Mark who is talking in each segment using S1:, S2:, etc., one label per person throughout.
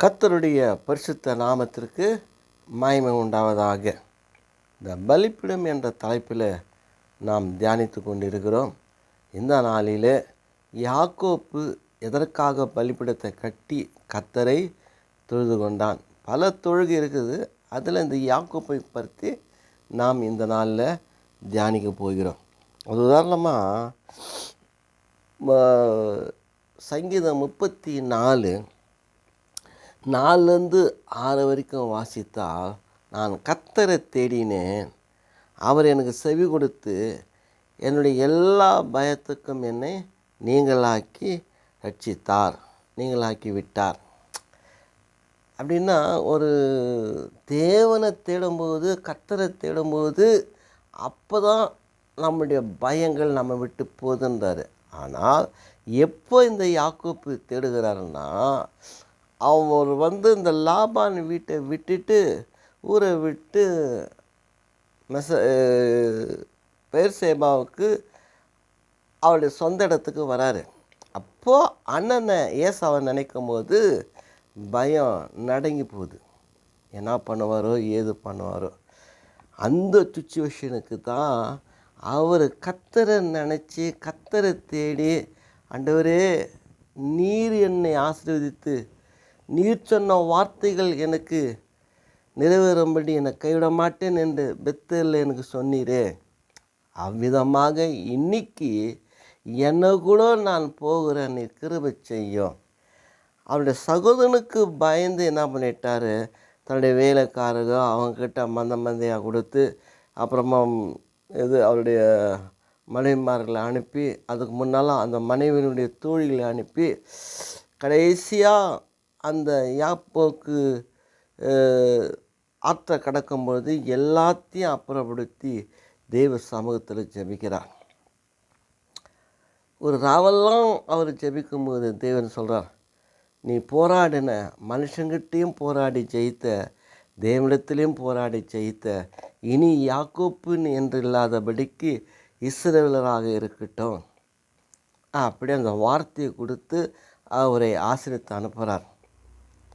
S1: கர்த்தருடைய பரிசுத்த நாமத்திற்கு மகிமை உண்டாவதாக. இந்த பலிபீடம் என்ற தலைப்பில் நாம் தியானித்து கொண்டிருக்கிறோம். இந்த நாளில் யாக்கோப்பு எதற்காக பலிபீடத்தை கட்டி கர்த்தரை தொழுது கொண்டான்? பல தொழுகை இருக்குது. அதில் இந்த யாக்கோப்பை பற்றி நாம் இந்த நாளில் தியானிக்க போகிறோம். ஒரு உதாரணமாக சங்கீதம் 34:4 வரைக்கும் வாசித்தால், நான் கர்த்தரை தேடினேன், அவர் எனக்கு செவி கொடுத்து என்னுடைய எல்லா பயத்துக்கும் என்னை நீங்களாக்கி ரட்சித்தார், நீங்களாக்கி விட்டார். அப்படின்னா ஒரு தேவனை தேடும்போது, கர்த்தரை தேடும்போது அப்போ தான் நம்முடைய பயங்கள் நம்ம விட்டு போகுதுன்றார். ஆனால் எப்போ இந்த யாக்கோப்பு தேடுகிறாருன்னா, அவர் இந்த லாபான் வீட்டை விட்டுட்டு ஊரை விட்டு பெயர்சேபாவுக்கு அவருடைய சொந்த இடத்துக்கு வராரு. அப்போது அண்ணனை ஏசாவை நினைக்கும் போது பயம் நடுங்கி போகுது. என்ன பண்ணுவாரோ ஏது பண்ணுவாரோ. அந்த சுச்சுவேஷனுக்கு தான் அவர் கர்த்தரை நினச்சி கர்த்தரை தேடி, ஆண்டவரே நீர் என்னை ஆசீர்வதித்து நீர் சொன்ன வார்த்தைகள் எனக்கு நிறைவேறும்படி என்னை கைவிட மாட்டேன் என்று பெத்தேலில் எனக்கு சொன்னீரே, அவ்விதமாக இன்னைக்கு என்னை கூட நான் போகிறேன், நீ கிருபை செய்யும். அவருடைய சகோதரனுக்கு பயந்து என்ன பண்ணிட்டார், தன்னுடைய வேலைக்காரங்க அவங்கக்கிட்ட மந்தையாக கொடுத்து, அப்புறமா அவருடைய மனைவிமார்களை அனுப்பி, அதுக்கு முன்னால் அந்த மனைவியினுடைய தோழிகளை அனுப்பி, கடைசியாக அந்த யாப்போக்கு ஆற்றை கடக்கும்பொழுது எல்லாத்தையும் அப்புறப்படுத்தி தேவ சமூகத்தில் ஜெபிக்கிறார். ஒரு ராவெல்லாம் அவர் ஜெபிக்கும்போது தேவன் சொல்கிறார், நீ போராடின மனுஷங்கிட்டையும் போராடி ஜெயித்த, தேவனிடத்திலையும் போராடி ஜெயித்த, இனி யாக்கோப்பு என்று இல்லாதபடிக்கு இஸ்ரவேலராக இருக்கட்டும். அப்படி அந்த வார்த்தையை கொடுத்து அவரை ஆசீர்வதித்து அனுப்புகிறார்.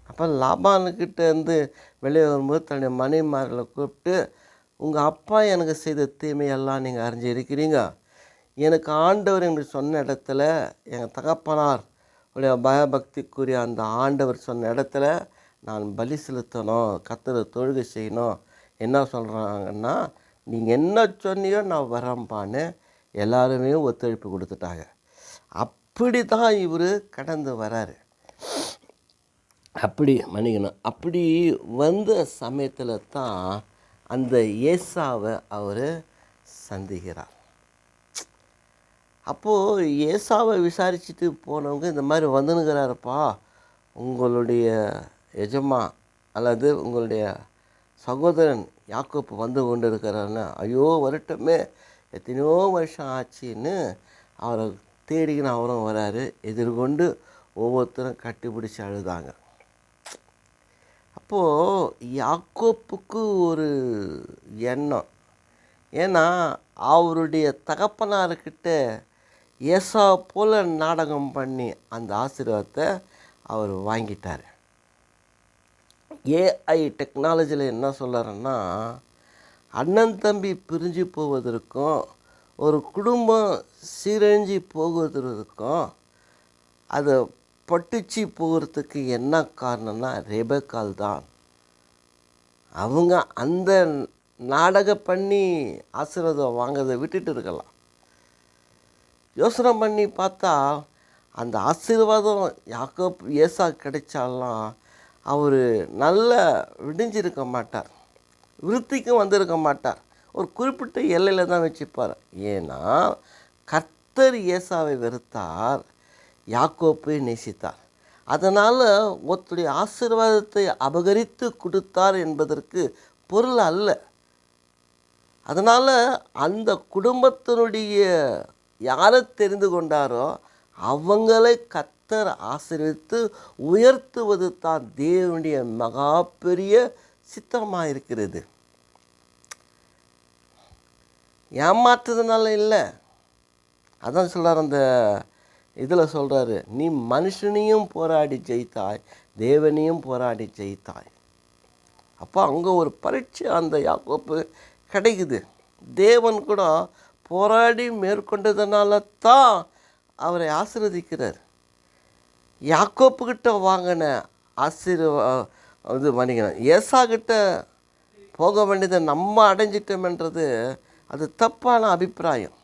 S1: அப்போ லாபானுக்கிட்டேருந்து வெளியே வரும்போது தன்னுடைய மனைவிமார்களை கூப்பிட்டு, உங்கள் அப்பா எனக்கு செய்த தீமையெல்லாம் நீங்கள் அறிஞ்சிருக்கிறீங்க. எனக்கு ஆண்டவர் என்று சொன்ன இடத்துல, எங்கள் தகப்பனார் உடைய பயபக்திக்குரிய அந்த ஆண்டவர் சொன்ன இடத்துல நான் பலி செலுத்தணும், கர்த்தரை தொழுகை செய்யணும். என்ன சொல்கிறாங்கன்னா, நீங்கள் என்ன சொன்னியோ நான் வரம்பான்னு எல்லாருமே ஒத்துழைப்பு கொடுத்துட்டாங்க. அப்படி தான் இவர் கடந்து வராரு. அப்படி வந்த சமயத்தில் தான் அந்த ஏசாவை அவர் சந்திக்கிறார். அப்போது ஏசாவை விசாரிச்சுட்டு போனவங்க, இந்த மாதிரி வந்துனுங்கிறாருப்பா, உங்களுடைய எஜமா அல்லது உங்களுடைய சகோதரன் யாக்கோப்பு வந்து கொண்டு இருக்கிறாருன்னு. ஐயோ வரட்டுமே, எத்தனையோ வருஷம் ஆச்சுன்னு அவரை தேடிக்கின்னு அவரும் வராரு. எதிர்கொண்டு ஒவ்வொருத்தரும் கட்டிப்பிடிச்சி அழுதாங்க. அப்போது யாக்கோப்புக்கு ஒரு எண்ணம். ஏன்னா அவருடைய தகப்பனார்கிட்ட ஏசா போல் நாடகம் பண்ணி அந்த ஆசீர்வாதத்தை அவர் வாங்கிட்டார். ஏஐ டெக்னாலஜியில் என்ன சொல்கிறாருன்னா, அண்ணன் தம்பி பிரிஞ்சு போவதற்கும் ஒரு குடும்பம் சீரழிஞ்சு போவதற்கும் அதை பட்டுச்சு போகிறதுக்கு என்ன காரணம்னா ரெபெக்காள் தான். அவங்க அந்த நாடகம் பண்ணி ஆசீர்வாதம் வாங்கிறதை விட்டுட்டு இருக்கலாம். யோசனை பண்ணி பார்த்தா அந்த ஆசீர்வாதம் ஏசா கிடைச்சாலாம் அவர் நல்ல விடிஞ்சிருக்க மாட்டார், விருத்திக்கும் வந்திருக்க மாட்டார். ஒரு குறிப்பிட்ட எல்லையில் தான் வச்சுப்பார். ஏன்னா கர்த்தர் ஏசாவை வெறுத்தார், யாக்கோப்பை நேசித்தார். அதனால் ஒருத்தருடைய ஆசீர்வாதத்தை அபகரித்து கொடுத்தார் என்பதற்கு பொருள் அல்ல. அதனால் அந்த குடும்பத்தினுடைய யாரை தெரிந்து கொண்டாரோ அவங்களை கர்த்தர் ஆசீர்வதித்து உயர்த்துவது தான் தேவனுடைய மகா பெரிய சித்தமாக இருக்கிறது. ஏமாற்றுறதுனால இல்லை. அதான் சொல்கிறார் அந்த இதில் சொல்கிறாரு, நீ மனுஷனையும் போராடி ஜெயித்தாய், தேவனையும் போராடி ஜெயித்தாய். அப்போ அங்கே ஒரு பரீட்சை அந்த யாக்கோப்பு கிடைக்குது. தேவன் கூட போராடி மேற்கொண்டதுனால தான் அவரை ஆசீர்வதிக்கிறார். யாக்கோப்புக்கிட்ட வாங்கின இது மன்னிக்கணும், ஏசாக்கிட்ட போக வேண்டியதை நம்ம அடைஞ்சிட்டோம்ன்றது அது தப்பான அபிப்பிராயம்.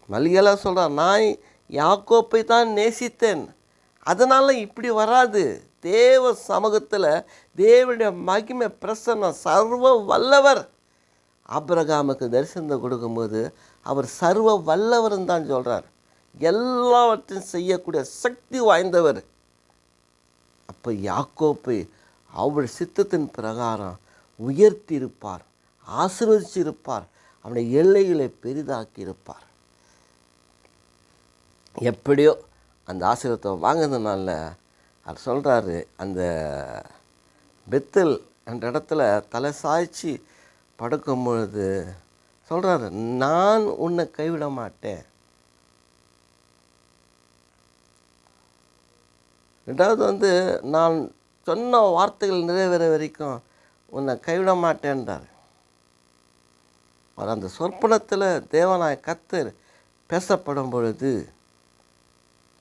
S1: மல்லிகெல்லாம் சொல்கிறான், நான் யாக்கோப்பை தான் நேசித்தேன், அதனால் இப்படி வராது. தேவ சமூகத்தில் தேவனுடைய மகிமை பிரசன்னம், சர்வ வல்லவர். ஆபிரகாமுக்கு தரிசனத்தை கொடுக்கும்போது அவர் சர்வ வல்லவர்னு தான் சொல்கிறார், எல்லாவற்றையும் செய்யக்கூடிய சக்தி வாய்ந்தவர். அப்போ யாக்கோப்பை அவர் சித்தத்தின் பிரகாரம் உயர்த்தியிருப்பார், ஆசீர்வதிச்சிருப்பார், அவனுடைய எல்லைகளை பெரிதாக்கி இருப்பார். எப்படியோ அந்த ஆசீர்வாதத்தை வாங்கினதுனால அவர் சொல்கிறாரு, அந்த பெத்தல் என்ற இடத்துல தலை சாய்ச்சி படுக்கும் பொழுது சொல்கிறாரு, நான் உன்னை கைவிட மாட்டேன். ரெண்டாவது நான் சொன்ன வார்த்தைகள் நிறைவேற வரைக்கும் உன்னை கைவிட மாட்டேன்றார். அந்த சொற்பனத்தில் தேவனாய கர்த்தர் பேசப்படும் பொழுது,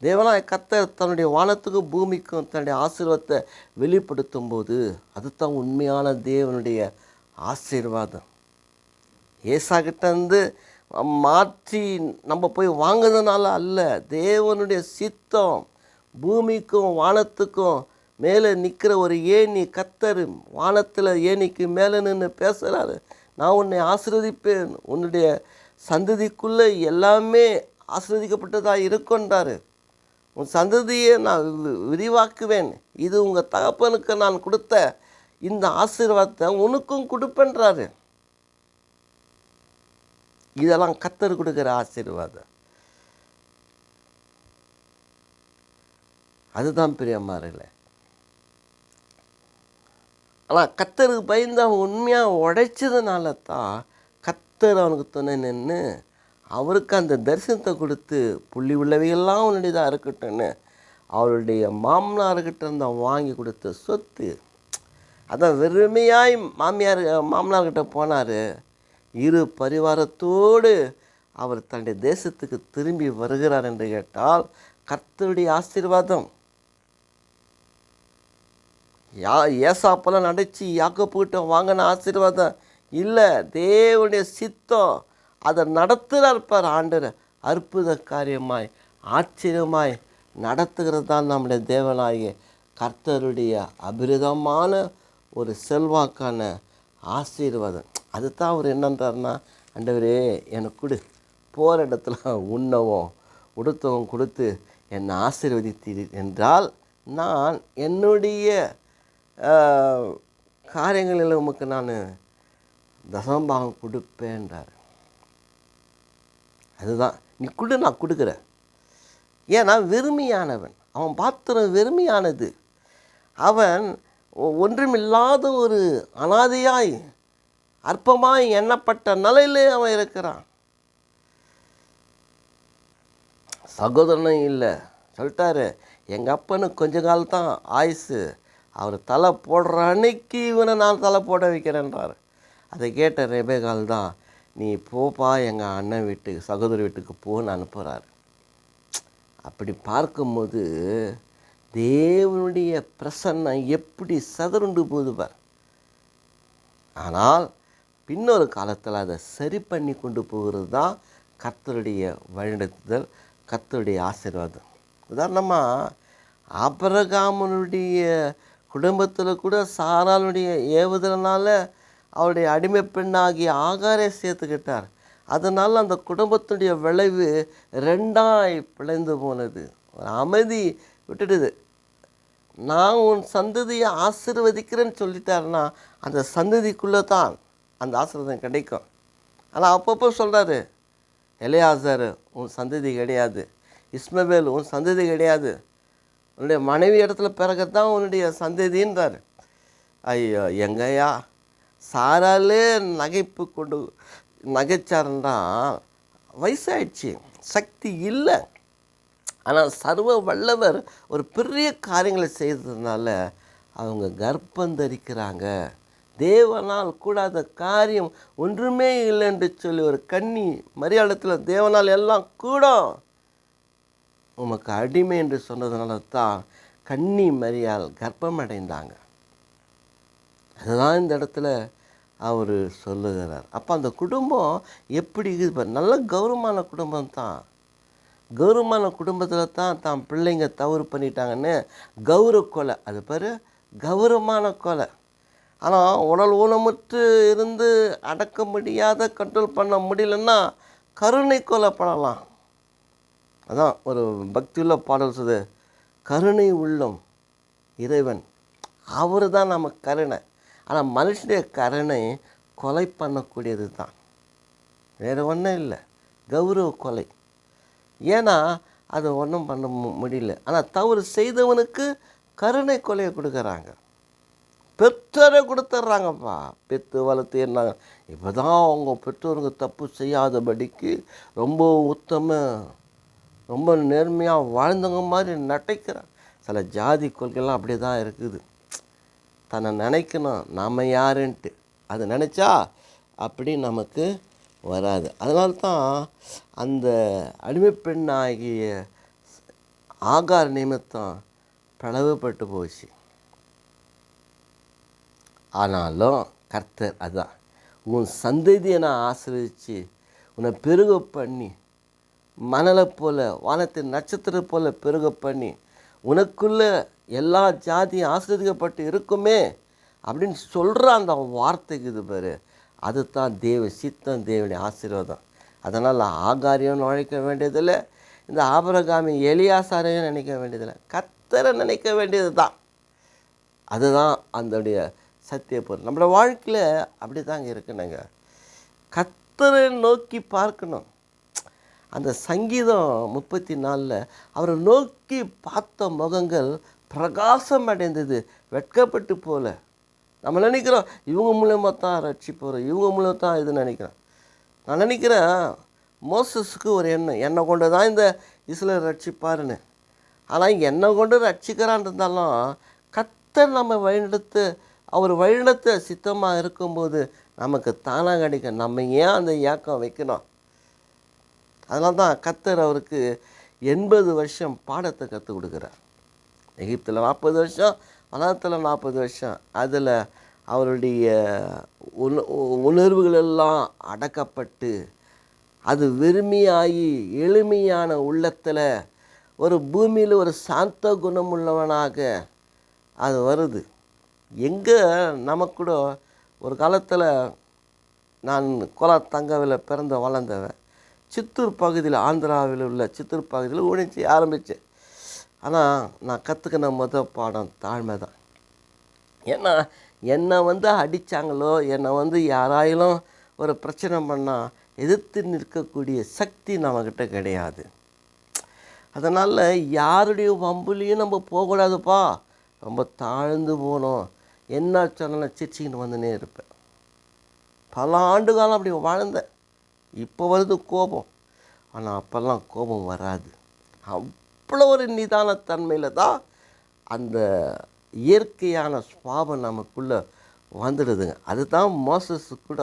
S1: தேவனாய கர்த்தர் தன்னுடைய வானத்துக்கும் பூமிக்கும் தன்னுடைய ஆசீர்வாதத்தை வெளிப்படுத்தும் போது அதுதான் உண்மையான தேவனுடைய ஆசீர்வாதம். ஏசாக்கிட்டேருந்து மாற்றி நம்ம போய் வாங்குறதுனால அல்ல, தேவனுடைய சித்தம். பூமிக்கும் வானத்துக்கும் மேலே நிற்கிற ஒரு ஏணி கர்த்தர் வானத்தில் ஏணிக்கு மேலே நின்று பேசுகிறாரு, நான் உன்னை ஆசீர்வதிப்பேன், உன்னுடைய சந்ததிக்குள்ளே எல்லாமே ஆசீர்வதிக்கப்பட்டதாக இருக்குன்றாரு. உன் சந்ததியை நான் விரிவாக்குவேன், இது உங்கள் தகப்பனுக்கு நான் கொடுத்த இந்த ஆசீர்வாதத்தை உனக்கும் கொடுப்பேன்றாரு. இதெல்லாம் கர்த்தர் கொடுக்குற ஆசீர்வாதம். அதுதான் பிரியமானவர்களே. ஆனால் கர்த்தருக்கு பயந்து அவன் உண்மையாக உடைச்சதுனால தான் கர்த்தர் அவனுக்கு துணை நின்று அவருக்கு அந்த தரிசனத்தை கொடுத்து, புள்ளி உள்ளவையெல்லாம் அவனுடையதாக இருக்கட்டும்னு அவருடைய மாமனார்கிட்ட இருந்து அவன் வாங்கி கொடுத்த சொத்து. அதான் வெறுமையாய் மாமனார்கிட்ட போனார், இரு பரிவாரத்தோடு அவர் தன்னுடைய தேசத்துக்கு திரும்பி வருகிறார் என்று கேட்டால் கர்த்தருடைய ஆசீர்வாதம். ஏசாப்பெல்லாம் நடிச்சு யாக்கோப்புக்கிட்ட வாங்கின ஆசீர்வாதம் இல்லை, தேவனுடைய சித்தம். அதை நடத்துகிறார் பார் ஆண்டவர், அற்புத காரியமாய் ஆச்சரியமாய் நடத்துகிறது தான் நம்முடைய தேவனாகிய கர்த்தருடைய அபிரிதமான ஒரு செல்வாக்கான ஆசீர்வாதம். அதுதான் அவர் என்னன்றார்னா, ஆண்டவரே எனக்கு கொடு, போகிற இடத்துல உண்ணவும் உடுத்தவும் கொடுத்து என்னை ஆசீர்வதித்தீர் என்றால் நான் என்னுடைய காரியங்களில் உமக்கு நான் தசமபாகம் கொடுப்பேன்றார். அதுதான் நீ கொடு, நான் கொடுக்குறேன். ஏன்னா வெறுமையானவன், அவன் பாத்திரம் வெறுமையானது. அவன் ஒன்றுமில்லாத ஒரு அனாதையாய் அற்பமாய் எண்ணப்பட்ட நிலையிலே அவன் இருக்கிறான். சகோதரனும் இல்லை, சொல்லிட்டாரு, எங்கள் அப்பனுக்கு கொஞ்ச காலம் தான் ஆயுசு, அவர் தலை போடுற அன்னைக்கு இவனை நான் தலை போட வைக்கிறேன்றார். அதை கேட்ட ரெபேக்காள் தான், நீ போப்பா எங்கள் அண்ணன் வீட்டுக்கு, சகோதரி வீட்டுக்கு போன்னு அனுப்புகிறார். அப்படி பார்க்கும்போது தேவனுடைய பிரசன்னம் எப்படி சதுருண்டு போகுது பார். ஆனால் பின்னொரு காலத்தில் அதை சரி பண்ணி கொண்டு போகிறது தான் கர்த்தருடைய வழிநடத்துதல், கர்த்தருடைய ஆசீர்வாதம். உதாரணமாக ஆபிரகாமுடைய குடும்பத்தில் கூட சாராளுடைய ஏவுதலினால அவருடைய அடிமை பெண்ணாகிய ஆகாரை சேர்த்துக்கிட்டார். அதனால் அந்த குடும்பத்துடைய விளைவு ரெண்டாய் பிழைந்து போனது. ஒரு அமைதி விட்டுடுது. நான் உன் சந்ததியை ஆசீர்வதிக்கிறேன்னு சொல்லிட்டாருன்னா அந்த சந்ததிக்குள்ளே தான் அந்த ஆசீர்வாதம் கிடைக்கும். ஆனால் அப்பப்போ சொல்கிறாரு, எலியாசர் உன் சந்ததி கிடையாது, இஸ்மவேல் உன் சந்ததி கிடையாது, உன்னுடைய மனைவி இடத்துல பிறகுத்தான் உன்னுடைய சந்ததின்றார். ஐயோ எங்கய்யா, சாராலே நகைப்பு கொண்டு நகைச்சாருன்னா வயசாயிடுச்சு, சக்தி இல்லை. ஆனால் சர்வ வல்லவர் ஒரு பெரிய காரியங்களை செய்ததுனால அவங்க கர்ப்பம் தரிக்கிறாங்க. தேவனால் கூடாத காரியம் ஒன்றுமே இல்லைன்னு சொல்லி ஒரு கன்னி மரியாளத்தில் தேவனால் எல்லாம் கூடும் உமக்கு அடிமை என்று சொன்னதுனால தான் கன்னி மரியாள் கர்ப்பம் அடைந்தாங்க. அதுதான் இந்த இடத்துல அவர் சொல்லுகிறார். அப்போ அந்த குடும்பம் எப்படி இது நல்ல கௌரவமான குடும்பம் தான். கௌரவமான குடும்பத்தில் தான் பிள்ளைங்க தவறு பண்ணிட்டாங்கன்னு கௌரவ கொலை, அது பேர் கௌரவமான கொலை. ஆனால் உடல் ஊனமுற்று இருந்து அடக்க முடியாத கண்ட்ரோல் பண்ண முடியலன்னா கருணை கொலை பண்ணலாம். அதான் ஒரு பக்தியுள்ள பாடல் சொல்லுது, கருணை உள்ளம் இறைவன், அவர் தான் நம்ம கருணை. ஆனால் மனுஷனுடைய கருணை கொலை பண்ணக்கூடியது தான், வேறு ஒன்றும் இல்லை, கௌரவ கொலை. ஏன்னா அதை ஒன்றும் பண்ண முடியல. ஆனால் தவறு செய்தவனுக்கு கருணை கொலையை கொடுக்குறாங்க, பெற்றோரை கொடுத்துட்றாங்கப்பா. பெற்று வளர்த்து என்ன இப்போ தான் அவங்க பெற்றோருங்க தப்பு செய்யாதபடிக்கு ரொம்ப உத்தம ரொம்ப நேர்மையாக வாழ்ந்தவங்க மாதிரி நட்டைக்கிறாங்க. சில ஜாதி கொள்கைலாம் அப்படி தான் இருக்குது. தன்னை நினைக்கணும் நாம் யாருன்ட்டு, அது நினச்சா அப்படி நமக்கு வராது. அதனால தான் அந்த அடிமை பெண்ணாகிய ஆகார் நிமித்தம் பிளவுபட்டு போச்சு. ஆனாலும் கர்த்தர் அதான், உன் சந்ததியை நான் ஆசீர்வதித்து உன்னை பெருக பண்ணி மணலை போல் வானத்தின் நட்சத்திரம் போல் பெருக பண்ணி உனக்குள்ள எல்லா ஜாதியும் ஆசீர்வதிக்கப்பட்டு இருக்குமே அப்படின்னு சொல்கிற அந்த வார்த்தைக்கு இது பேர், அது தான் தேவ சித்தம், தேவனுடைய ஆசீர்வாதம். அதனால் ஆகாரியம் நுழைக்க வேண்டியதில்லை, இந்த ஆபிரகாமி எலியாசாரையும் நினைக்க வேண்டியதில்லை, கர்த்தரை நினைக்க வேண்டியது தான். அதுதான் அதனுடைய சத்திய பொருள். நம்மளோட வாழ்க்கையில் அப்படி தாங்க இருக்குனுங்க, கர்த்தரை நோக்கி பார்க்கணும். அந்த சங்கீதம் 34 அவரை நோக்கி பார்த்த முகங்கள் பிரகாசம் அடைந்தது, வெட்கப்பட்டு போல. நம்ம நினைக்கிறோம் இவங்க மூலமாக தான் ரட்சிப்போகிறோம், இவங்க மூலம் தான் இது நினைக்கிறோம். நான் நினைக்கிறேன் மோசஸுக்கு ஒரு எண்ணம், என்னை கொண்டு தான் இந்த இஸ்ரவேல் ரட்சிப்பாருன்னு. ஆனால் என்னை கொண்டு ரட்சிக்கிறான் இருந்தாலும் கர்த்தர் நம்ம வழிநடத்து, அவர் வழிநடத்த சித்தமாக இருக்கும்போது நமக்கு தானாக கிடைக்கும். நம்ம ஏன் அந்த ஏக்கம் வைக்கணும்? அதனால தான் கர்த்தர் அவருக்கு 80 வருஷம் பாடத்தை கற்றுக் கொடுக்குறார். எகிப்தில் 40 வருஷம், வனாந்தரத்தில் 40 வருஷம். அதில் அவருடைய உணர்வுகளெல்லாம் அடக்கப்பட்டு அது வெறுமையாகி எளிமையான உள்ளத்தில் ஒரு பூமியில் ஒரு சாந்த குணம் உள்ளவனாக அது வருது. எங்கே நமக்கு கூட ஒரு காலத்தில் நான் கோலாத்தங்கவில் பிறந்த வளர்ந்தவன், சித்தூர் பகுதியில், ஆந்திராவில் உள்ள சித்தூர் பகுதியில் ஊழியம் செய்ய ஆரம்பித்தேன். ஆனால் நான் கற்றுக்கின பாடம் தாழ்மை தான். ஏன்னா என்னை அடித்தாங்களோ, என்னை யாராயிலும் ஒரு பிரச்சனை பண்ணால் எதிர்த்து நிற்கக்கூடிய சக்தி நம்மக்கிட்ட கிடையாது. அதனால் யாருடைய வம்புலையும் நம்ம போகக்கூடாதுப்பா, ரொம்ப தாழ்ந்து போகணும். என்ன சொன்னாலும் சிரிச்சிக்கிட்டு வந்துனே இருப்பேன். பல ஆண்டு காலம் அப்படி வாழ்ந்தேன். இப்போ வருது கோபம், ஆனால் அப்போல்லாம் கோபம் வராது. அவ்வளோ ஒரு நிதானத்தன்மையில் தான் அந்த இயற்கையான சுவாபம் நமக்குள்ளே வந்துடுதுங்க. அதுதான் மோசஸ் கூட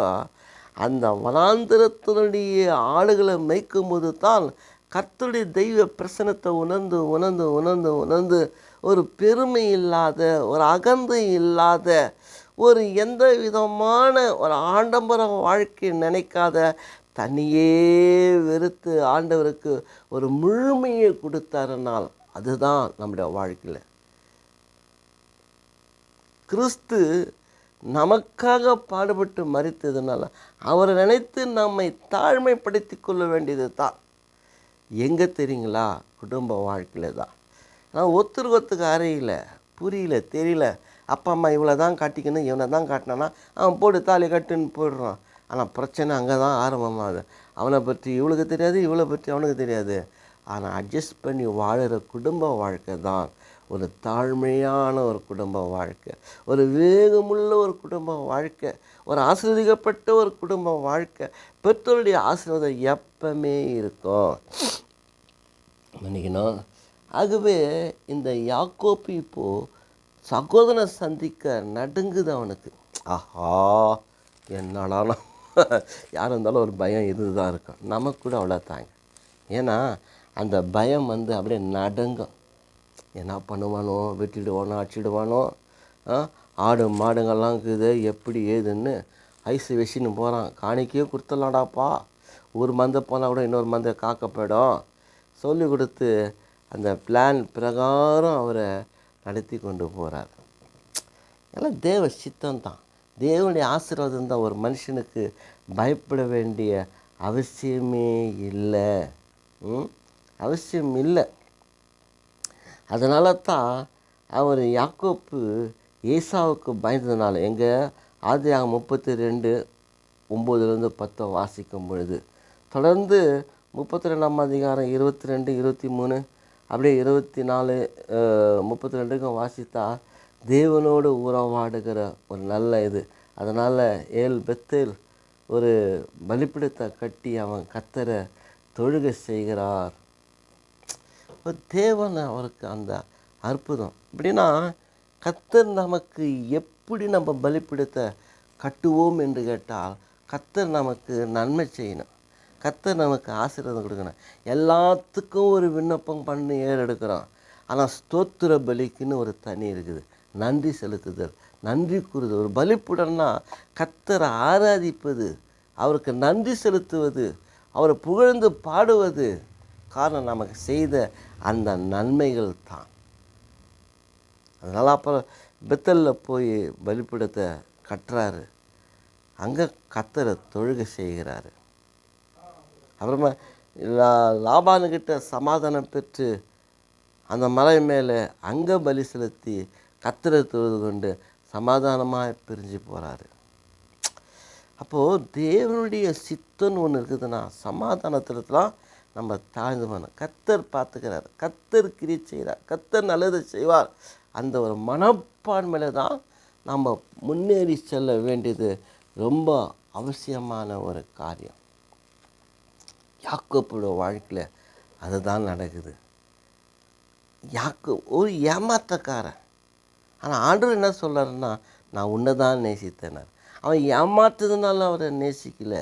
S1: அந்த வனாந்திரத்தினுடைய ஆடுகளை மேய்க்கும் போது தான் கர்த்தருடைய தெய்வ பிரசனத்தை உணர்ந்து உணர்ந்து உணர்ந்து உணர்ந்து ஒரு பெருமை இல்லாத, ஒரு அகந்தை இல்லாத, ஒரு எந்த விதமான ஒரு ஆடம்பர வாழ்க்கை நினைக்காத, தனியே வெறுத்து ஆண்டவருக்கு ஒரு முழுமையை கொடுத்தாருனால் அதுதான் நம்முடைய வாழ்க்கையில். கிறிஸ்து நமக்காக பாடுபட்டு மரித்ததுனால அவரை நினைத்து நம்மை தாழ்மைப்படுத்தி கொள்ள வேண்டியது தான். எங்கே தெரியுங்களா? குடும்ப வாழ்க்கையில் தான். நான் ஒத்துருக்கு அறையில் புரியல, தெரியல. அப்பா அம்மா இவ்வளோ தான் காட்டிக்கணும், இவனை தான் காட்டினான்னா அவன் போட்டு தாலி கட்டுன்னு போயிடுறான். ஆனால் பிரச்சனை அங்கே தான் ஆரம்பமாகுது. அவனை பற்றி இவளுக்கு தெரியாது, இவளை பற்றி அவனுக்கு தெரியாது. ஆனால் அட்ஜஸ்ட் பண்ணி வாழுற குடும்ப வாழ்க்கை தான் ஒரு தாழ்மையான ஒரு குடும்ப வாழ்க்கை, ஒரு வேகமுள்ள ஒரு குடும்ப வாழ்க்கை, ஒரு ஆசீர்வதிக்கப்பட்ட ஒரு குடும்ப வாழ்க்கை. பெற்றோருடைய ஆசீர்வாதம் எப்பவுமே இருக்கும். மன்னிக்கணும், ஆகவே இந்த யாக்கோப்பு இப்போது சகோதரனை சந்திக்க நடுங்குது அவனுக்கு. ஆஹா, என்னடா யார் இருந்தாலும் ஒரு பயம் இருந்து தான் இருக்கும். நமக்கு கூட அவ்வளோ தாங்க. ஏன்னா அந்த பயம் அப்படியே நடுங்கும். என்ன பண்ணுவானோ, வெட்டிடுவானோ, அடிச்சிடுவானோ, ஆடு மாடுங்கள்லாம் இருக்குது, எப்படி ஏதுன்னு ஐஸு வச்சுன்னு போகிறான். காணிக்கையே கொடுத்துடலாடாப்பா, ஒரு மந்தை போனால் கூட இன்னொரு மந்தை காக்க போயிடும் சொல்லி கொடுத்து அந்த பிளான் பிரகாரம் அவரை நடத்தி கொண்டு போகிறார். எல்லாம் தேவ சித்தம்தான், தேவனுடைய ஆசீர்வாதம் தான். ஒரு மனுஷனுக்கு பயப்பட வேண்டிய அவசியமே இல்லை, அவசியம் இல்லை. அதனால தான் அவர் யாக்கோப்பு ஏசாவுக்கு பயந்ததுனால, எங்கள் ஆதியாகமம் 32:9-10 வாசிக்கும் பொழுது தொடர்ந்து 32ஆம் அதிகாரம் 22, 23 அப்படியே 24, 32க்கும் வாசித்தா தேவனோடு உறவாடுகிற ஒரு நல்ல இது. அதனால் பெத்தேல் ஒரு பலிபீடத்தை கட்டி அவன் கர்த்தரை தொழுகை செய்கிறார். தேவன் அவருக்கு அந்த அற்புதம். எப்படின்னா, கர்த்தர் நமக்கு எப்படி நம்ம பலிபீடத்தை கட்டுவோம் என்று கேட்டால், கர்த்தர் நமக்கு நன்மை செய்யணும், கர்த்தர் நமக்கு ஆசீர்வாதம் கொடுக்கணும். எல்லாத்துக்கும் ஒரு விண்ணப்பம் பண்ணி ஏறெடுக்கிறோம். ஆனால் ஸ்தோத்திர பலிக்குன்னு ஒரு தனி இருக்குது, நன்றி செலுத்துதல், நன்றி கூறுதல். ஒரு பலிபீடம்னா கர்த்தரை ஆராதிப்பது, அவருக்கு நன்றி செலுத்துவது, அவரை புகழ்ந்து பாடுவது. காரணம் நமக்கு செய்த அந்த நன்மைகள் தான். அதனால் அப்புறம் பெத்தலில் போய் பலிபீடத்தை கட்டுறாரு, அங்கே கர்த்தரை தொழுகை செய்கிறாரு. அப்புறமா லாபானுக்கிட்ட சமாதானம் பெற்று அந்த மலை மேலே அங்கே பலி செலுத்தி கர்த்தரை தொழுது கொண்டு சமாதானமாக பிரிஞ்சு போகிறாரு. அப்போது தேவனுடைய சித்தம்னு ஒன்று இருக்குதுன்னா, சமாதானத்தில்தான் நம்ம தாழ்ந்து போகணும். கர்த்தர் பார்த்துக்கிறார், கர்த்தர் கிரியை செய்கிறார், கர்த்தர் நல்லதை செய்வார். அந்த ஒரு மனப்பான்மையில் தான் நம்ம முன்னேறி செல்ல வேண்டியது ரொம்ப அவசியமான ஒரு காரியம். யாக்கோபோட வாழ்க்கையில் அதுதான் நடக்குது. ஒரு ஏமாற்றக்காரன். ஆனால் ஆண்டவர் என்ன சொல்கிறாருன்னா, நான் உன்னை தான் நேசித்தேனார். அவன் ஏமாற்றுறதுனால அவரை நேசிக்கல,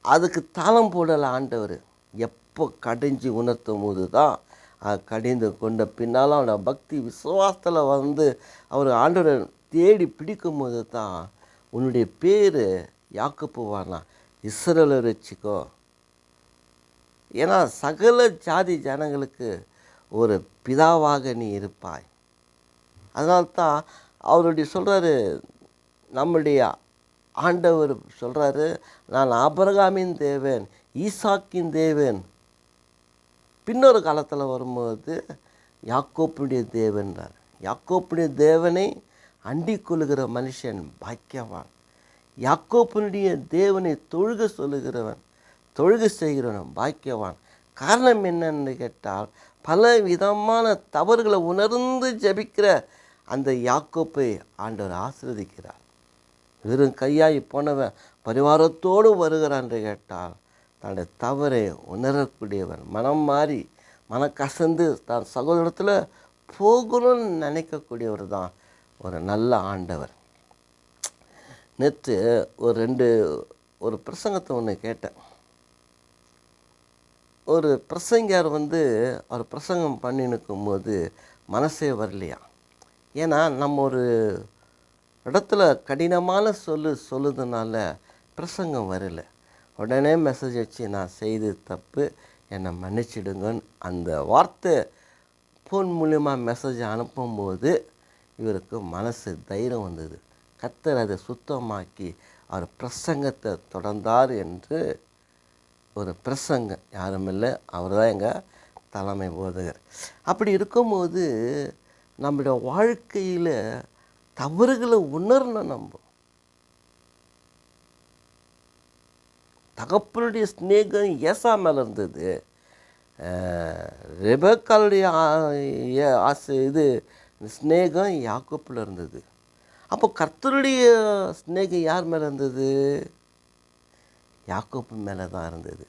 S1: அதுக்கு தாளம் போடலை ஆண்டவர். எப்போ கடிஞ்சு உணர்த்தும் போது தான் கடிந்து கொண்ட பின்னால் அவனோட பக்தி விசுவாசத்தில் அவர் ஆண்டவரை தேடி பிடிக்கும் போது தான் உன்னுடைய பேர் யாக்கோபுவானா, இஸ்ரவேலை வச்சுக்கோ. ஏன்னா சகல ஜாதி ஜனங்களுக்கு ஒரு பிதாவாக நீ இருப்பாய். அதனால்தான் அவருடைய சொல்கிறாரு, நம்முடைய ஆண்டவர் சொல்கிறாரு, நான் ஆபிரகாமின் தேவன், ஈசாக்கின் தேவன். பின்னொரு காலத்தில் வரும்போது யாக்கோப்புடைய தேவன்றார். யாக்கோப்புடைய தேவனை அண்டிக் கொள்ளுகிற மனுஷன் பாக்கியவான். யாக்கோப்புடைய தேவனை தொழுகை சொல்லுகிறவன், தொழுகை செய்கிறவன் பாக்கியவான். காரணம் என்னன்னு கேட்டால், பல விதமான தவறுகளை உணர்ந்து ஜபிக்கிற அந்த யாக்கோப்பை ஆண்டவர் ஆசீர்வதிக்கிறார். வெறும் கையாய் போனவன் பரிவாரத்தோடு வருகிறான் என்று கேட்டால், தன்னுடைய தவறை உணரக்கூடியவன், மனம் மாறி மனக்கசந்து தான் சகோதரத்தில் போகணும்னு நினைக்கக்கூடியவர் தான் ஒரு நல்ல ஆண்டவர். நேற்று ஒரு பிரசங்கத்தை ஒன்று கேட்டேன். ஒரு பிரசங்கர் அவர் பிரசங்கம் பண்ணினுக்கும் போது மனசே வரலையா. ஏன்னா நம்ம ஒரு இடத்துல கடினமான சொல்லுறதுனால பிரசங்கம் வரல. உடனே மெசேஜ் வச்சு, நான் செய்து தப்பு, என்னை மன்னிச்சிடுங்கன்னு அந்த வார்த்தை ஃபோன் மூலிமா மெசேஜ் அனுப்பும்போது இவருக்கு மனசு தைரியம் வந்தது. கர்த்தர் அதை சுத்தமாக்கி அவர் பிரசங்கத்தை தொடர்ந்தார் என்று ஒரு பிரசங்கம், யாரும் இல்லை, அவர் தான் எங்கள் தலைமை போதகர். அப்படி இருக்கும்போது நம்முடைய வாழ்க்கையில் தவறுகளை உணரணும். நம்ம தகப்பனுடைய ஸ்நேகம் ஏசா மேலே இருந்தது, ரெபெக்காளுடைய ஸ்நேகம் யாக்கோப்பில் இருந்தது. அப்போ கர்த்தருடைய ஸ்நேகம் யார் மேலே இருந்தது? யாக்கோப்பு மேலே தான் இருந்தது.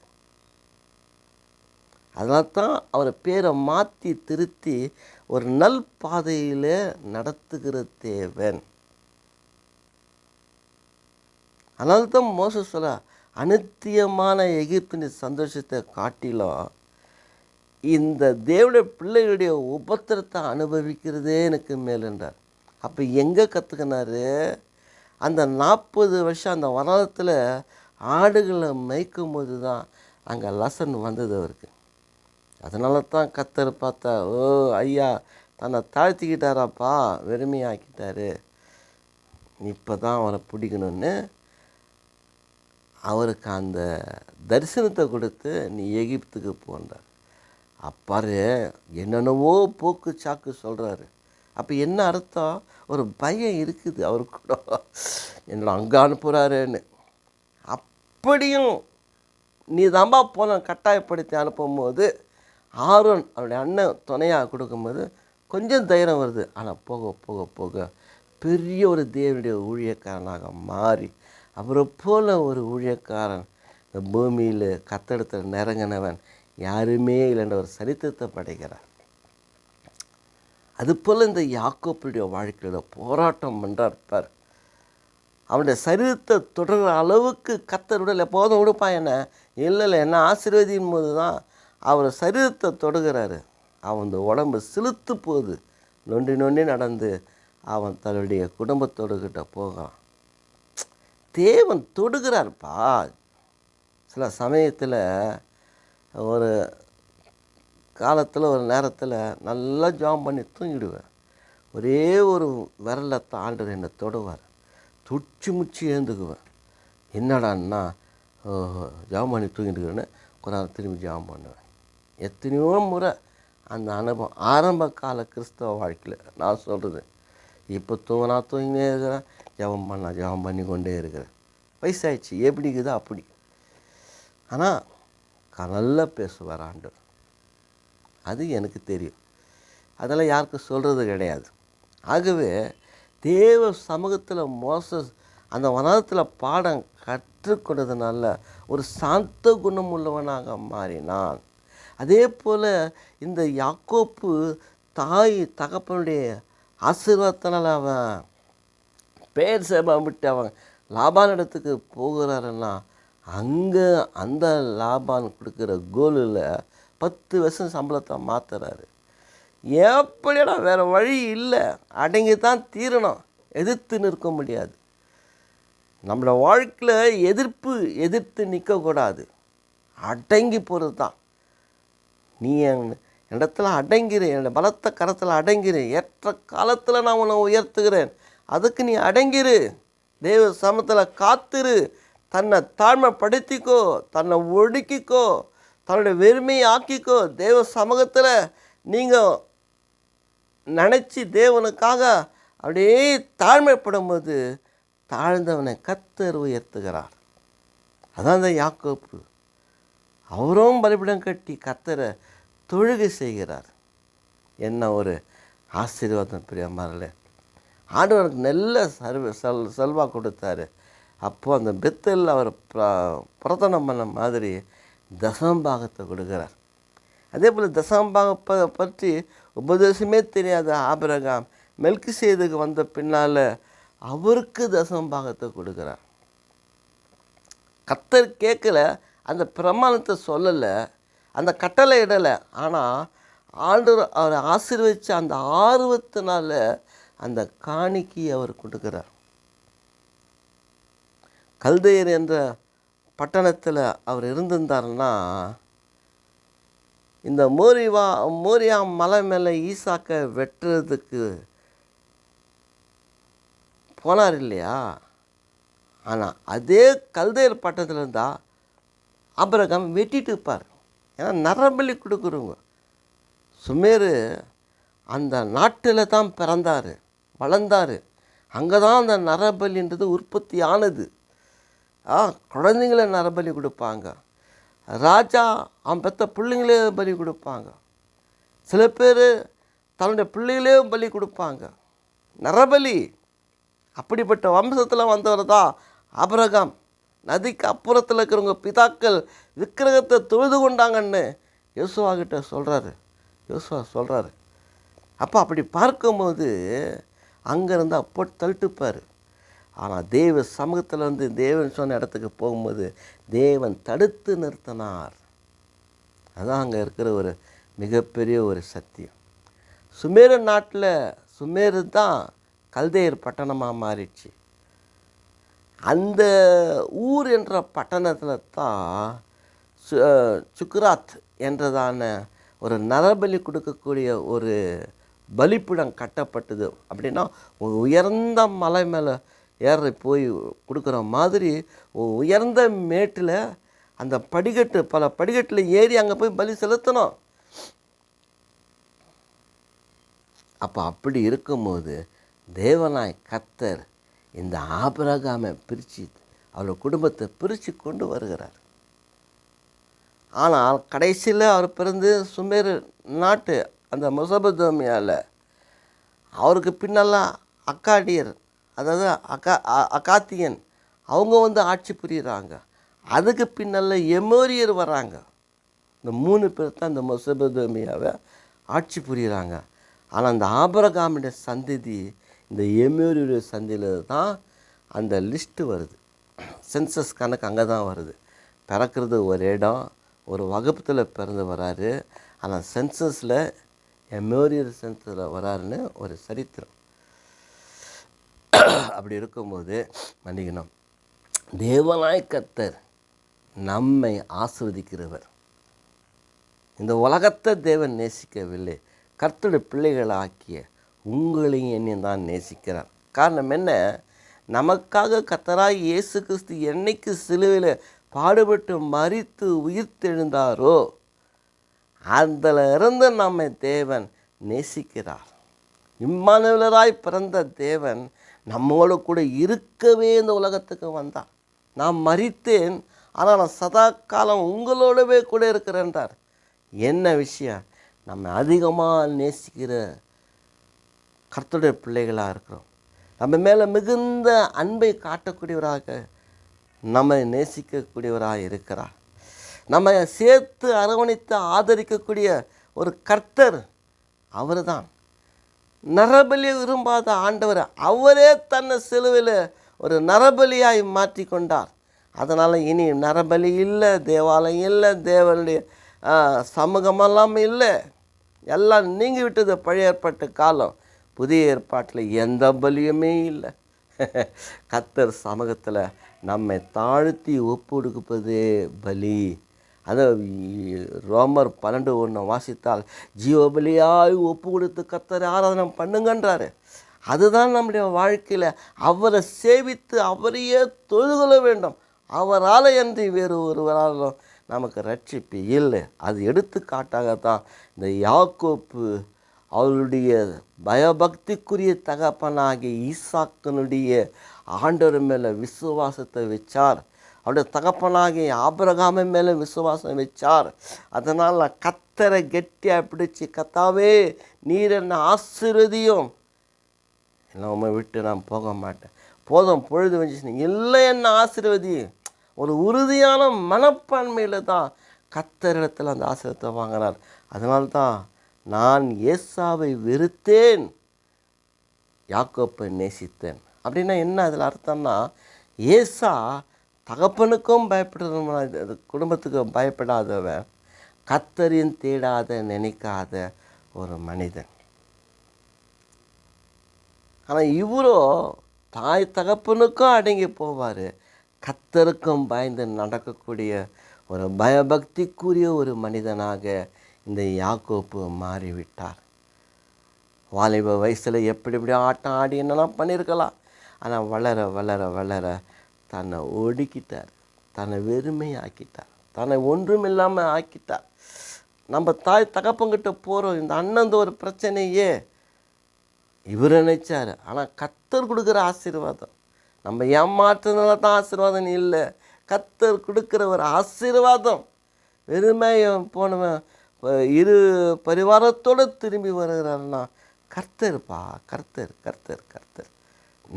S1: அதனால தான் அவர் பேரை மாற்றி திருத்தி ஒரு நல் பாதையில் நடத்துகிற தேவன். அதனால தான் மோசே சொல்ல, அநித்தியமான எகிப்தின் சந்தோஷத்தை காட்டிலும் இந்த தேவனுடைய பிள்ளைகளுடைய உபத்திரத்தை அனுபவிக்கிறதே எனக்கு மேலுன்றார். அப்போ எங்கே கற்றுக்கினாரு? அந்த 40 வருஷம் அந்த வனத்தில் ஆடுகளை மேய்க்கும் போது தான் அங்கே லெசன் வந்தது அவருக்கு. அதனால தான் கர்த்தர் பார்த்தா, ஓ ஐயா தன்னை தாழ்த்திக்கிட்டாராப்பா, வெறுமையாக்கிட்டாரு, இப்போ தான் அவரை பிடிக்கணும்னு அவருக்கு அந்த தரிசனத்தை கொடுத்து நீ எகிப்துக்கு போன்றார். அப்பாரு என்னென்னவோ போக்கு சாக்கு சொல்கிறாரு. அப்போ என்ன அர்த்தம்? ஒரு பயம் இருக்குது அவருக்கு கூட, என்னோட அங்கே அனுப்புகிறாருன்னு. அப்படியும் நீ தாம்பா போன கட்டாயப்படுத்தி அனுப்பும்போது ஆரோன் அவருடைய அண்ணன் துணையாக கொடுக்கும்போது கொஞ்சம் தைரியம் வருது. ஆனால் போக போக போக பெரிய ஒரு தேவனுடைய ஊழியக்காரனாக மாறி அவரை போல் ஒரு ஊழியக்காரன் இந்த பூமியில் கத்தடத்தில் நிறங்கினவன் யாருமே இல்லைன்ற ஒரு சரித்திரத்தை படைக்கிறார். அதுபோல் இந்த யாக்கோப்புடைய வாழ்க்கையில் போராட்டம் பண்ணுறார். அவனுடைய சரீரத்தை தொடர்கிற அளவுக்கு கர்த்தர் விடலை. எப்போதும் விடுப்பான் என்ன, இல்லை என்ன ஆசீர்வதியும் போது தான் அவர் சரீரத்தை தொடுகிறாரு. அவன் உடம்பு சிலுத்து போகுது, நொண்டி நொண்டி நடந்து அவன் தன்னுடைய குடும்பத்தோடுகிட்ட போகிறான். தேவன் தொடுகிறார்ப்பா. சில சமயத்தில் ஒரு காலத்தில் ஒரு நேரத்தில் நல்லா ஜாம் பண்ணி தூங்கிடுவேன். ஒரே ஒரு விரலை ஆண்டவர் என்னை தொடுவார். துச்சி முச்சி எழுந்துக்குவேன். என்னடான்னா ஜாம் பண்ணி தூங்கிட்டுக்கிறேன்னு கொஞ்ச நேரம் திரும்பி ஜாம் பண்ணுவேன். எத்தனையோ முறை அந்த அனுபவம் ஆரம்ப கால கிறிஸ்தவ வாழ்க்கையில் நான் சொல்கிறது. இப்போ தூங்கினே இருக்கிறேன், ஜபம் பண்ணி கொண்டே இருக்கிறேன். வயசாகிடுச்சு, எப்படி இருக்குதோ அப்படி. ஆனால் நல்லா பேசுவார் ஆண்டவர், அது எனக்கு தெரியும். அதெல்லாம் யாருக்கும் சொல்கிறது கிடையாது. ஆகவே தேவ சமூகத்தில் அந்த வனத்தில் பாடம் கற்றுக்கொண்டதுனால ஒரு சாந்த குணம் உள்ளவனாக மாறினான். அதே போல் இந்த யாக்கோப்பு தாய் தகப்பனுடைய ஆசீர்வாதத்தினால் அவன் பேர் சேபா விட்டு அவன் லாபான் இடத்துக்கு போகிறாருன்னா அங்கே அந்த லாபான் கொடுக்குற கோலில் 10 வருஷம் சம்பளத்தை மாற்றுறாரு. எப்படிடா வேறு வழி இல்லை, அடங்கி தான் தீரணும், எதிர்த்து நிற்க முடியாது. நம்மளோட வாழ்க்கையில் எதிர்த்து நிற்கக்கூடாது, அடங்கி போகிறது தான். நீ என் இடத்துல அடங்கிரு, என்னோட பலத்த கரத்தில் அடங்கிரு, ஏற்ற காலத்தில் நான் உன்னை உயர்த்துகிறேன், அதுக்கு நீ அடங்கிரு, தேவ சமத்தில் காத்திரு, தன்னை தாழ்மைப்படுத்திக்கோ, தன்னை ஒடுக்கிக்கோ, தன்னுடைய வெறுமையை ஆக்கிக்கோ. தேவ சமூகத்தில் நீங்கள் நினச்சி தேவனுக்காக அப்படியே தாழ்மைப்படும் போது தாழ்ந்தவனை கர்த்தர் உயர்த்துகிறார். அதான் அந்த யாக்கோப்பு. அவரும் பலிபீடம் கட்டி கர்த்தரை தொழுகை செய்கிறார். என்ன ஒரு ஆசீர்வாதம் பிரியமானவர்களே. ஆண்டவருக்கு நல்ல செல்வா கொடுத்தாரு. அப்போது அந்த பெத்தல் அவர் பிரதனம் பண்ண மாதிரி தசமபாகத்தை கொடுக்குறார். அதே போல் தசமபாக பற்றி உபதேசமே தெரியாத ஆபிரகாம் மெல்கிசேதேக்கு வந்த பின்னால் அவருக்கு தசமபாகத்தை கொடுக்குறார். கர்த்தர் கேட்கல, அந்த பிரமாணத்தை சொல்லலை, அந்த கட்டளை இடலை. ஆனால் ஆண்டவர் அவரை ஆசீர்வதித்த அந்த ஆர்வத்தினால அந்த காணிக்கை அவர் கொடுக்குறார். கல்தேயர் என்ற பட்டணத்தில் அவர் இருந்திருந்தாருன்னா இந்த மோரியா மலை மேலே ஈசாக்கை வெட்டுறதுக்கு போனார் இல்லையா. ஆனால் அதே கல்தேயர் பட்டணத்தில் இருந்தால் ஆபிரகாம் வெட்டிட்டு இருப்பார். ஏன்னா நரபலி கொடுக்குறவங்க. சுமேரு அந்த நாட்டில் தான் பிறந்தார், வளர்ந்தார். அங்கே தான் அந்த நரபலின்றது உற்பத்தி ஆனது. குழந்தைங்கள நரபலி கொடுப்பாங்க, ராஜா அவன் பெற்ற பிள்ளைங்களே பலி கொடுப்பாங்க, சில பேர் தன்னுடைய பிள்ளைகளே பலி கொடுப்பாங்க, நரபலி. அப்படிப்பட்ட வம்சத்தில் வந்தவர் தான் ஆபிரகாம். நதிக்கு அப்புறத்தில் இருக்கிறவங்க பிதாக்கள் விக்கிரகத்தை தொழுது கொண்டாங்கன்னு யோசுவா கிட்ட சொல்கிறாரு. யோசுவா சொல்கிறாரு. அப்போ அப்படி பார்க்கும்போது அங்கேருந்து அப்போ தள்ளிட்டுப்பார். ஆனால் தேவ சமூகத்தில் வந்து தேவன் சொன்ன இடத்துக்கு போகும்போது தேவன் தடுத்து நிறுத்தினார். அதுதான் அங்கே இருக்கிற ஒரு மிகப்பெரிய ஒரு சத்தியம். சுமேரு நாட்டில் சுமேரு தான் கல்தேயர் பட்டணமாக மாறிடுச்சு. அந்த ஊர் என்ற பட்டணத்தில் தான் சுக்ராத் என்றதான ஒரு நரபலி கொடுக்கக்கூடிய ஒரு பலிப்பிடம் கட்டப்பட்டது. அப்படின்னா உயர்ந்த மலை மேலே ஏறி போய் கொடுக்குற மாதிரி உயர்ந்த மேட்டில் அந்த படிக்கட்டு பல படிக்கட்டில் ஏறி அங்கே போய் பலி செலுத்தணும். அப்போ அப்படி இருக்கும்போது தேவனாய் கர்த்தர் இந்த ஆபிரகாமை பிரித்து அவரோட குடும்பத்தை பிரித்து கொண்டு வருகிறார். ஆனால் கடைசியில் அவர் பிறந்து சுமேரு நாட்டு அந்த மெசொப்பொத்தாமியாவில் அவருக்கு பின்னெல்லாம் அக்காடியர், அதாவது அகாத்தியன், அவங்க வந்து ஆட்சி புரியுறாங்க. அதுக்கு பின்னால் எமோரியர் வராங்க. இந்த 3 பேர் தான் இந்த மெசொப்பொத்தாமியாவை ஆட்சி புரியுறாங்க. ஆனால் அந்த ஆபிரகாமுடைய சந்ததி இந்த எமோரியருடைய சந்ததியில் தான் அந்த லிஸ்ட்டு வருது. சென்சஸ் கணக்கு அங்கே தான் வருது. பிறக்கிறது ஒரு இடம், ஒரு வகுப்பத்தில் பிறந்து வராரு. ஆனால் சென்சஸில் எமோரியர் சென்சஸில் வராருன்னு ஒரு சரித்திரம். அப்படி இருக்கும்போது மன்னிக்கணும், தேவனாய் கர்த்தர் நம்மை ஆசீர்வதிக்கிறவர். இந்த உலகத்தை தேவன் நேசிக்கவில்லை, கர்த்தருடைய பிள்ளைகளாக்கிய உங்களையும் என்னையும் தான் நேசிக்கிறார். காரணம் என்ன? நமக்காக கர்த்தராய் இயேசு கிறிஸ்து என்னைக்கு சிலுவையில் பாடுபட்டு மரித்து உயிர்த்தெழுந்தாரோ அதில் இருந்து நம்மை தேவன் நேசிக்கிறார். இம்மானுவேலராய் பிறந்த தேவன் நம்மோடு கூட இருக்கவே இந்த உலகத்துக்கு வந்தார். நான் மரித்தேன், ஆனால் நான் சதா காலம் உங்களோடவே கூட இருக்கிறேன்றார். என்ன விஷயம்? நம்ம அதிகமாக நேசிக்கிற கர்த்தருடைய பிள்ளைகளாக இருக்கிறோம். நம்ம மேலே மிகுந்த அன்பை காட்டக்கூடியவராக நம்ம நேசிக்கக்கூடியவராக இருக்கிறார். நம்ம சேர்த்து அரவணைத்து ஆதரிக்கக்கூடிய ஒரு கர்த்தர் அவர் தான். நரபலியை விரும்பாத ஆண்டவர் அவரே தன்னை சிலுவையில் ஒரு நரபலியாய் மாற்றி கொண்டார். அதனால் இனி நரபலி இல்லை, தேவாலயம் இல்லை, தேவனுடைய சமூகமெல்லாம் இல்லை, எல்லாம் நீங்கி விட்டது. பழைய ஏற்பாட்டு காலம். புதிய ஏற்பாட்டில் எந்த பலியுமே இல்லை. கர்த்தர் சமூகத்தில் நம்மை தாழ்த்தி ஒப்பு கொடுப்பதே பலி. அதை ரோமர் 12:1 வாசித்தால் ஜீவபலியாய் ஒப்பு கொடுத்து கர்த்தரை ஆராதனை பண்ணுங்கன்றாரு. அதுதான் நம்முடைய வாழ்க்கையில் அவரை சேவித்து அவரையே தொழுகொள்ள வேண்டும். அவரால் என்று வேறு ஒருவராலும் நமக்கு ரட்சிப்பு இல்லை. அது எடுத்துக்காட்டாகத்தான் இந்த யாக்கோப்பு அவருடைய பயபக்திக்குரிய தகப்பனாகிய ஈசாக்கனுடைய ஆண்டவர் மேலே விசுவாசத்தை வச்சார். அவருடைய தகப்பனாகிய ஆபிரகாமின் மேலே விசுவாசம் வச்சார். அதனால் கர்த்தரை கெட்டியாக பிடிச்சி, கர்த்தாவே நீர் என்னை ஆசீர்வதியும், என்னை விட்டு நான் போக மாட்டேன், போதும் பொழுது வந்துச்சு, இல்லை என்னை ஆசீர்வதி. ஒரு உறுதியான மனப்பான்மையில் தான் கர்த்தரிடத்தில் அந்த ஆசீர்வாதத்தை வாங்கினார். அதனால்தான் நான் ஏசாவை வெறுத்தேன், யாக்கோப்பை நேசித்தேன். அப்படின்னா என்ன அதில் அர்த்தம்னா, ஏசா தகப்பனுக்கும் பயப்படுற குடும்பத்துக்கு பயப்படாதவன், கர்த்தரையும் தேடாத நினைக்காத ஒரு மனிதன். ஆனால் இவரோ தாய் தகப்பனுக்கும் அடங்கி போவார், கர்த்தருக்கும் பயந்து நடக்கக்கூடிய ஒரு பயபக்திக்குரிய ஒரு மனிதனாக இந்த யாக்கோப்பு மாறிவிட்டார். வாலிப வயசில் எப்படி எப்படி ஆட்டம் ஆடி என்னெல்லாம் பண்ணியிருக்கலாம். ஆனால் வளர வளர வளர தன்னை ஒடுக்கிட்டார், தன்னை வெறுமையாக்கிட்டார், தன்னை ஒன்றும் இல்லாமல் ஆக்கிட்டார். நம்ம தாய் தகப்பங்கிட்ட போகிறோம், இந்த அண்ணன் ஒரு பிரச்சனையே இவர் நினைச்சார். ஆனால் கர்த்தர் கொடுக்குற ஆசீர்வாதம், நம்ம ஏமாற்றுறதுனால தான் ஆசீர்வாதம் இல்லை, கர்த்தர் கொடுக்குற ஒரு ஆசீர்வாதம். வெறுமையாக போனவன் இரு பரிவாரத்தோடு திரும்பி வருகிறாருன்னா கர்த்தர்ப்பா, கர்த்தர் கர்த்தர் கர்த்தர்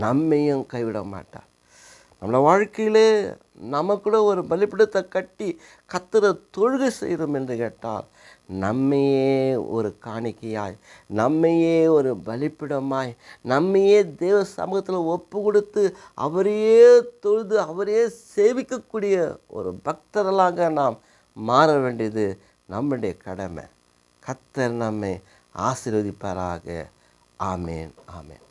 S1: நம்மையும் கைவிட மாட்டார். நம்மளோட வாழ்க்கையிலே நமக்குள்ள ஒரு பலிபீடத்தை கட்டி கர்த்தரை தொழுகை செய்கிறோம் என்று கேட்டால், நம்மையே ஒரு காணிக்கையாய், நம்மையே ஒரு பலிபீடமாய், நம்மையே தேவ சமூகத்தில் ஒப்பு கொடுத்து அவரையே தொழுது அவரையே சேவிக்கக்கூடிய ஒரு பக்தர்களாக நாம் மாற வேண்டியது நம்முடைய கடமை. கர்த்தர் நம்மை ஆசீர்வதிப்பாராக. ஆமேன், ஆமேன்.